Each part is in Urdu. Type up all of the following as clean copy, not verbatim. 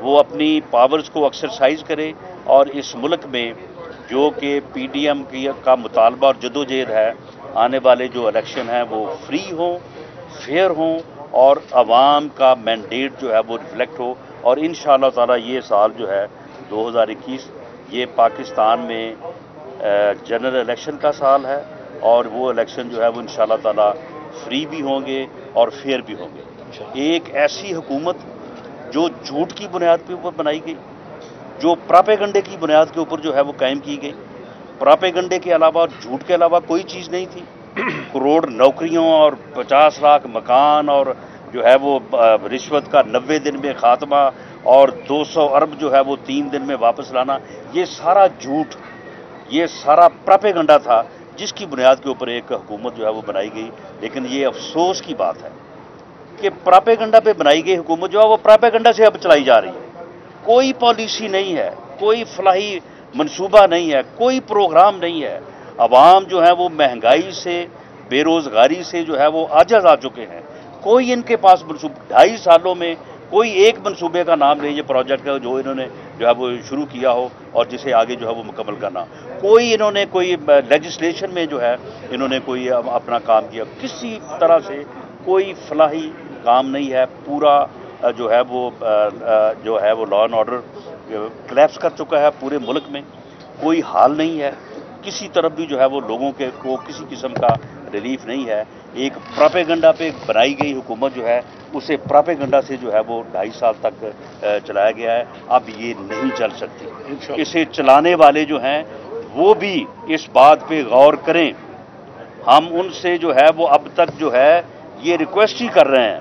وہ اپنی پاورز کو ایکسرسائز کرے اور اس ملک میں جو کہ پی ڈی ایم کا مطالبہ اور جدوجہد ہے، آنے والے جو الیکشن ہیں وہ فری ہوں، فیئر ہوں اور عوام کا مینڈیٹ جو ہے وہ ریفلیکٹ ہو، اور انشاءاللہ تعالی یہ سال جو ہے 2021 یہ پاکستان میں جنرل الیکشن کا سال ہے، اور وہ الیکشن جو ہے وہ انشاءاللہ تعالی فری بھی ہوں گے اور فیئر بھی ہوں گے۔ ایک ایسی حکومت جو جھوٹ کی بنیاد کے اوپر بنائی گئی، جو پراپیگنڈے کی بنیاد کے اوپر جو ہے وہ قائم کی گئی، پراپیگنڈے کے علاوہ جھوٹ کے علاوہ کوئی چیز نہیں تھی، کروڑ نوکریوں اور 50 لاکھ مکان اور جو ہے وہ رشوت کا 90 دن میں خاتمہ اور 200 ارب جو ہے وہ 3 دن میں واپس لانا، یہ سارا جھوٹ، یہ سارا پراپیگنڈا تھا جس کی بنیاد کے اوپر ایک حکومت جو ہے وہ بنائی گئی۔ لیکن یہ افسوس کی بات ہے کہ پراپیگنڈا پہ بنائی گئی حکومت جو ہے وہ پراپیگنڈا سے اب چلائی جا رہی ہے، کوئی پالیسی نہیں ہے، کوئی فلاحی منصوبہ نہیں ہے، کوئی پروگرام نہیں ہے۔ عوام جو ہے وہ مہنگائی سے، بے روزگاری سے جو ہے وہ عاجز آ چکے ہیں، کوئی ان کے پاس منصوبہ 2.5 سالوں میں کوئی ایک منصوبے کا نام لیجیے پروجیکٹ جو انہوں نے جو ہے وہ شروع کیا ہو اور جسے آگے جو ہے وہ مکمل کرنا، کوئی انہوں نے کوئی لیجسلیشن میں جو ہے انہوں نے کوئی اپنا کام کیا، کسی طرح سے کوئی فلاحی کام نہیں ہے۔ پورا جو ہے وہ لا اینڈ آرڈر کلیپس کر چکا ہے پورے ملک میں، کوئی حال نہیں ہے، کسی طرف بھی جو ہے وہ لوگوں کے کو کسی قسم کا ریلیف نہیں ہے۔ ایک پراپیگنڈا پہ بنائی گئی حکومت جو ہے اسے پراپیگنڈا سے جو ہے وہ 2.5 سال تک چلایا گیا ہے، اب یہ نہیں چل سکتی۔ اسے چلانے والے جو ہیں وہ بھی اس بات پہ غور کریں، ہم ان سے جو ہے وہ اب تک جو ہے یہ ریکویسٹ ہی کر رہے ہیں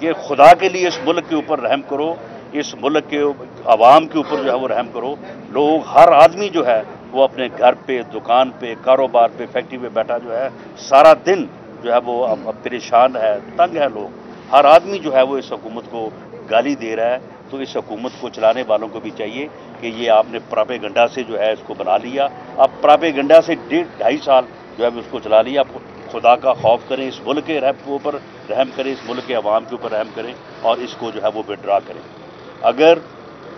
کہ خدا کے لیے اس ملک کے اوپر رحم کرو، اس ملک کے عوام کے اوپر جو ہے وہ رحم کرو۔ لوگ، ہر آدمی جو ہے وہ اپنے گھر پہ، دکان پہ، کاروبار پہ، فیکٹری پہ بیٹھا جو ہے سارا دن جو ہے وہ پریشان ہے، تنگ ہے لوگ، ہر آدمی جو ہے وہ اس حکومت کو گالی دے رہا ہے۔ تو اس حکومت کو چلانے والوں کو بھی چاہیے کہ یہ آپ نے پراپیگنڈا سے جو ہے اس کو بنا لیا، اب پراپیگنڈا سے 2.5 سال جو ہے اس کو چلا لیا، خدا کا خوف کریں، اس ملک کے اوپر رحم کریں، اس ملک کے عوام کے اوپر رحم کریں اور اس کو جو ہے وہ وڈرا کریں۔ اگر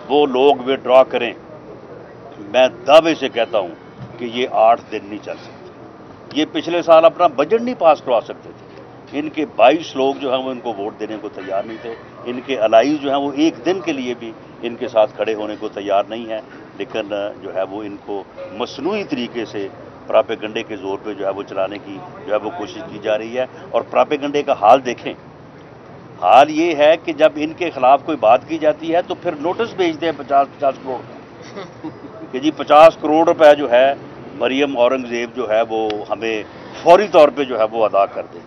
وہ لوگ وڈرا کریں، میں دعوے سے کہتا ہوں کہ یہ 8 دن نہیں چل سکتے، یہ پچھلے سال اپنا بجٹ نہیں پاس کروا سکتے تھے، ان کے 22 لوگ جو ہیں وہ ان کو ووٹ دینے کو تیار نہیں تھے، ان کے الائز جو ہیں وہ ایک دن کے لیے بھی ان کے ساتھ کھڑے ہونے کو تیار نہیں ہیں، لیکن جو ہے وہ ان کو مصنوعی طریقے سے پراپیگنڈے کے زور پہ جو ہے وہ چلانے کی جو ہے وہ کوشش کی جا رہی ہے۔ اور پراپیگنڈے کا حال دیکھیں، حال یہ ہے کہ جب ان کے خلاف کوئی بات کی جاتی ہے تو پھر نوٹس بھیجتے ہیں 50 کروڑ کا کہ جی 50 کروڑ روپے جو ہے مریم اورنگزیب جو ہے وہ ہمیں فوری طور پہ جو ہے وہ ادا کر دے۔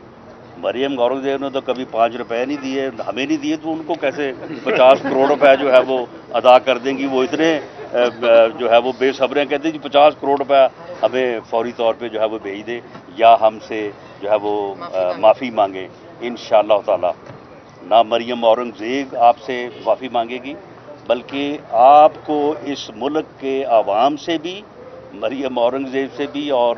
مریم اورنگزیب نے تو کبھی 5 روپے نہیں دیے، ہمیں نہیں دیے، تو ان کو کیسے 50 کروڑ روپے جو ہے وہ ادا کر دیں گی؟ وہ اتنے جو ہے وہ بے صبر ہیں، کہتے ہیں جی 50 کروڑ روپے ہمیں فوری طور پہ جو ہے وہ بھیج دے یا ہم سے جو ہے وہ معافی مانگیں۔ انشاءاللہ تعالی نہ مریم اورنگزیب آپ سے معافی مانگے گی، بلکہ آپ کو اس ملک کے عوام سے بھی، مریم اورنگزیب سے بھی اور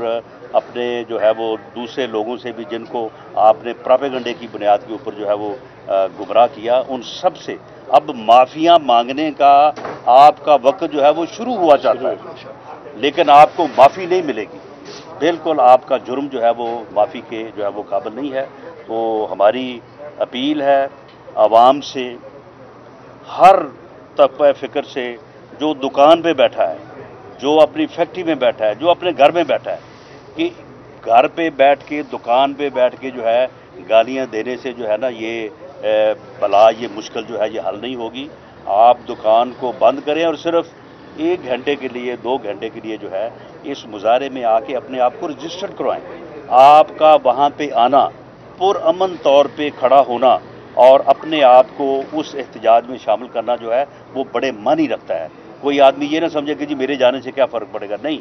اپنے جو ہے وہ دوسرے لوگوں سے بھی جن کو آپ نے پراپیگنڈے کی بنیاد کے اوپر جو ہے وہ گمراہ کیا، ان سب سے اب معافیاں مانگنے کا آپ کا وقت جو ہے وہ شروع ہوا چاہتا ہے، لیکن آپ کو معافی نہیں ملے گی، بالکل آپ کا جرم جو ہے وہ معافی کے جو ہے وہ قابل نہیں ہے۔ تو ہماری اپیل ہے عوام سے، ہر طبقہ فکر سے، جو دکان پہ بیٹھا ہے، جو اپنی فیکٹری میں بیٹھا ہے، جو اپنے گھر میں بیٹھا ہے، کہ گھر پہ بیٹھ کے، دکان پہ بیٹھ کے جو ہے گالیاں دینے سے جو ہے نا یہ بلا، یہ مشکل جو ہے یہ حل نہیں ہوگی۔ آپ دکان کو بند کریں اور صرف 1 گھنٹے کے لیے، 2 گھنٹے کے لیے جو ہے اس مظاہرے میں آ کے اپنے آپ کو رجسٹرڈ کروائیں۔ آپ کا وہاں پہ آنا، پرامن طور پہ کھڑا ہونا اور اپنے آپ کو اس احتجاج میں شامل کرنا جو ہے وہ بڑے معنی رکھتا ہے۔ کوئی آدمی یہ نہ سمجھے کہ جی میرے جانے سے کیا فرق پڑے گا، نہیں،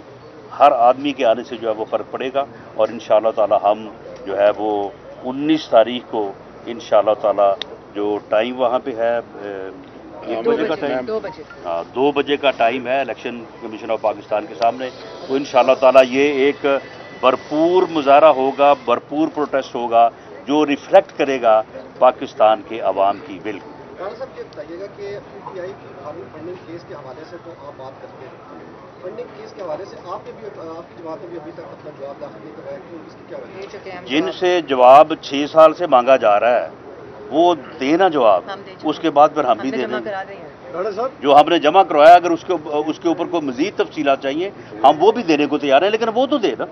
ہر آدمی کے آنے سے جو ہے وہ فرق پڑے گا۔ اور انشاءاللہ تعالی ہم جو ہے وہ 19 تاریخ کو انشاءاللہ تعالی جو ٹائم وہاں پہ ہے 1 بجے کا ٹائم، 2 بجے کا ٹائم ہے الیکشن کمیشن آف پاکستان کے سامنے، تو انشاءاللہ تعالی یہ ایک بھرپور مظاہرہ ہوگا، بھرپور پروٹیسٹ ہوگا جو ریفلیکٹ کرے گا پاکستان کے عوام کی ول کو۔ رانا صاحب یہ بتائیے گا کہ PTI کی فنڈنگ کیس کے حوالے سے تو آپ بات کرتے ہیں، فنڈنگ کیس کے حوالے سے آپ نے بھی آپ کی جماعت نے بھی ابھی تک اپنا جواب داخل نہیں کروایا، کیوں، اس کی کیا وجہ ہے؟ جن سے جواب 6 سال سے مانگا جا رہا ہے وہ دینا جواب، اس کے بعد پھر ہم بھی دے دیں گے رانا صاحب جو ہم نے جمع کروایا. اگر اس کے اوپر کوئی مزید تفصیلات چاہیے ہم وہ بھی دینے کو تیار ہیں، لیکن وہ تو دے نا،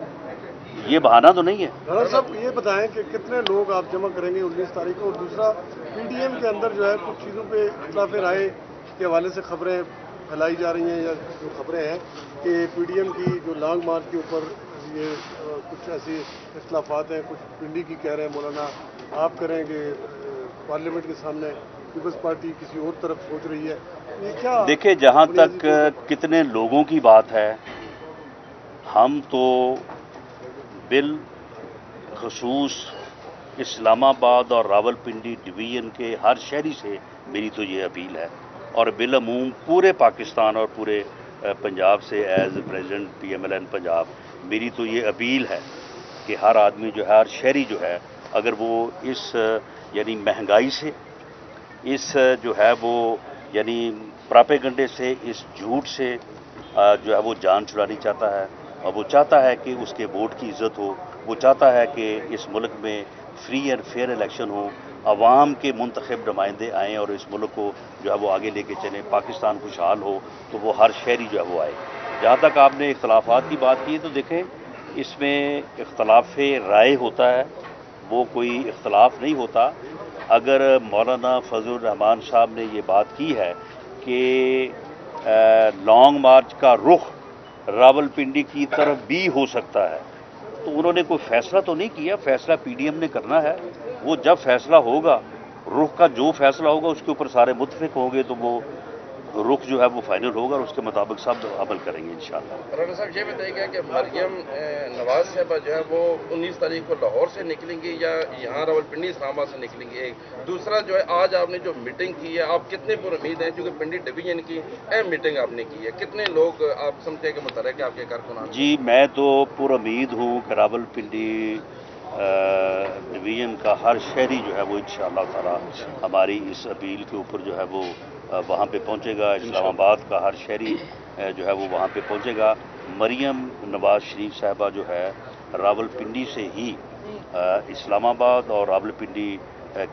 یہ بہانہ تو نہیں ہے. رانا صاحب یہ بتائیں کہ کتنے لوگ آپ جمع کریں گے 19 تاریخ کو، اور دوسرا PDM کے اندر جو ہے کچھ چیزوں پہ اختلاف رائے کے حوالے سے خبریں پھیلائی جا رہی ہیں، یا جو خبریں ہیں کہ PDM کی جو لانگ مارچ کے اوپر یہ کچھ ایسی اختلافات ہیں، کچھ پنڈی کی کہہ رہے ہیں مولانا، آپ کریں کہ پارلیمنٹ کے سامنے پیپلز پارٹی کسی اور طرف سوچ رہی ہے، یہ کیا؟ دیکھیں جہاں تک کتنے لوگوں کی بات ہے، ہم تو بالخصوص اسلام آباد اور راولپنڈی ڈویژن کے ہر شہری سے میری تو یہ اپیل ہے، اور بالعموم پورے پاکستان اور پورے پنجاب سے ایز پریزیڈنٹ PMLN پنجاب میری تو یہ اپیل ہے کہ ہر آدمی جو ہے، ہر شہری جو ہے، اگر وہ اس یعنی مہنگائی سے، اس جو ہے وہ یعنی پراپیگنڈے سے، اس جھوٹ سے جو ہے وہ جان چھڑانی چاہتا ہے، اور وہ چاہتا ہے کہ اس کے ووٹ کی عزت ہو، وہ چاہتا ہے کہ اس ملک میں فری اینڈ فیئر الیکشن ہو، عوام کے منتخب نمائندے آئیں اور اس ملک کو جو ہے وہ آگے لے کے چلیں، پاکستان خوشحال ہو، تو وہ ہر شہری جو ہے وہ آئے. جہاں تک آپ نے اختلافات کی بات کی تو دیکھیں اس میں اختلاف رائے ہوتا ہے، وہ کوئی اختلاف نہیں ہوتا. اگر مولانا فضل الرحمان صاحب نے یہ بات کی ہے کہ لانگ مارچ کا رخ راولپنڈی کی طرف بھی ہو سکتا ہے، تو انہوں نے کوئی فیصلہ تو نہیں کیا، فیصلہ PDM نے کرنا ہے. وہ جب فیصلہ ہوگا، رخ کا جو فیصلہ ہوگا اس کے اوپر سارے متفق ہوں گے، تو وہ رخ جو ہے وہ فائنل ہوگا اور اس کے مطابق سب عمل کریں گے انشاءاللہ. رانا صاحب یہ بتائیے گا کہ مریم نواز صاحبہ جو ہے وہ 19 تاریخ کو لاہور سے نکلیں گی یا یہاں راولپنڈی اسلام آباد سے نکلیں گی؟ دوسرا جو ہے آج آپ نے جو میٹنگ کی ہے، آپ کتنے پر امید ہیں، کیونکہ پنڈی ڈویژن کی اہم میٹنگ آپ نے کی ہے، کتنے لوگ آپ سمجھتے ہیں کہ متحرک ہے آپ کے کارکنان؟ جی میں تو پر امید ہوں کہ راولپنڈی ڈویژن کا ہر شہری جو ہے وہ انشاءاللہ تعالی ہماری اس اپیل کے اوپر جو ہے وہ وہاں پہ پہنچے گا. اسلام آباد کا ہر شہری جو ہے وہ وہاں پہ پہنچے گا. مریم نواز شریف صاحبہ جو ہے راولپنڈی سے ہی اسلام آباد اور راولپنڈی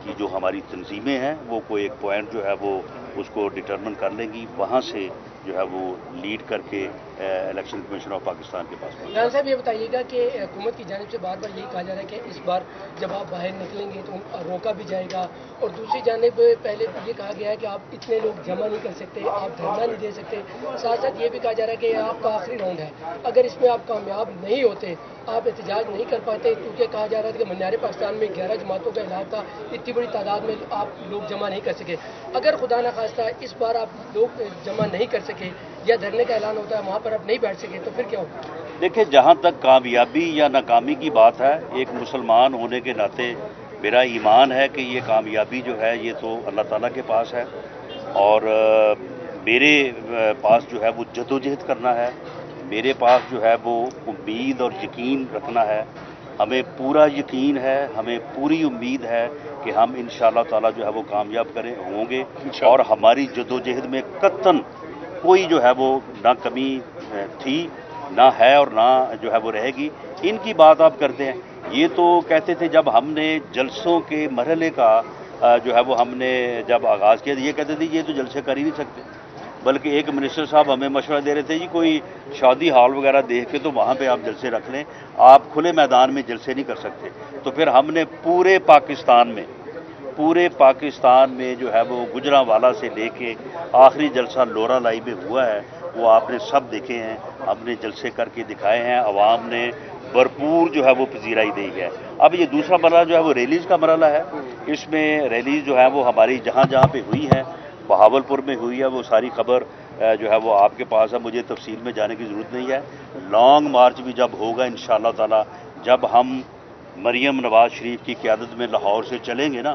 کی جو ہماری تنظیمیں ہیں وہ کوئی ایک پوائنٹ جو ہے وہ اس کو ڈٹرمن کر لیں گی، وہاں سے جو ہے وہ لیڈ کر کے الیکشن کمیشن آف پاکستان کے پاس. رانا صاحب یہ بتائیے گا کہ حکومت کی جانب سے بار بار یہی کہا جا رہا ہے کہ اس بار جب آپ باہر نکلیں گے تو روکا بھی جائے گا، اور دوسری جانب پہلے یہ کہا گیا ہے کہ آپ اتنے لوگ جمع نہیں کر سکتے، آپ دھرنا نہیں دے سکتے، ساتھ ساتھ یہ بھی کہا جا رہا ہے کہ آپ کا آخری راؤنڈ ہے، اگر اس میں آپ کامیاب نہیں ہوتے، آپ احتجاج نہیں کر پاتے، کیونکہ کہا جا رہا تھا کہ منار پاکستان میں 11 جماعتوں کا اعلان تھا، اتنی بڑی تعداد میں آپ لوگ جمع نہیں کر سکے، اگر خدا نخواستہ اس بار آپ لوگ جمع نہیں کر سکے یا دھرنے کا اعلان ہوتا ہے وہاں پر آپ نہیں بیٹھ سکے تو پھر کیا ہوگا؟ دیکھیں جہاں تک کامیابی یا ناکامی کی بات ہے، ایک مسلمان ہونے کے ناطے میرا ایمان ہے کہ یہ کامیابی جو ہے یہ تو اللہ تعالیٰ کے پاس ہے، اور میرے پاس جو ہے وہ جدوجہد کرنا ہے، میرے پاس جو ہے وہ امید اور یقین رکھنا ہے. ہمیں پورا یقین ہے، ہمیں پوری امید ہے کہ ہم انشاءاللہ تعالیٰ جو ہے وہ کامیاب ہوں گے، اور ہماری جدوجہد میں قطعاً کوئی جو ہے وہ نہ کمی تھی، نہ ہے، اور نہ جو ہے وہ رہے گی. ان کی بات آپ کرتے ہیں، یہ تو کہتے تھے جب ہم نے جلسوں کے مرحلے کا جو ہے وہ ہم نے جب آغاز کیا، یہ کہتے تھے یہ تو جلسے کر ہی نہیں سکتے، بلکہ ایک منسٹر صاحب ہمیں مشورہ دے رہے تھے جی کوئی شادی ہال وغیرہ دیکھ کے تو وہاں پہ آپ جلسے رکھ لیں، آپ کھلے میدان میں جلسے نہیں کر سکتے. تو پھر ہم نے پورے پاکستان میں جو ہے وہ گجرانوالہ سے لے کے آخری جلسہ لورا لائی میں ہوا ہے، وہ آپ نے سب دیکھے ہیں، ہم نے جلسے کر کے دکھائے ہیں، عوام نے بھرپور جو ہے وہ پذیرائی دی ہے. اب یہ دوسرا مرحلہ جو ہے وہ ریلیز کا مرحلہ ہے، اس میں ریلیز جو ہے وہ ہماری جہاں جہاں پہ ہوئی ہے، بہاولپور میں ہوئی ہے، وہ ساری خبر جو ہے وہ آپ کے پاس ہے، مجھے تفصیل میں جانے کی ضرورت نہیں ہے. لانگ مارچ بھی جب ہوگا انشاءاللہ تعالی، جب ہم مریم نواز شریف کی قیادت میں لاہور سے چلیں گے نا،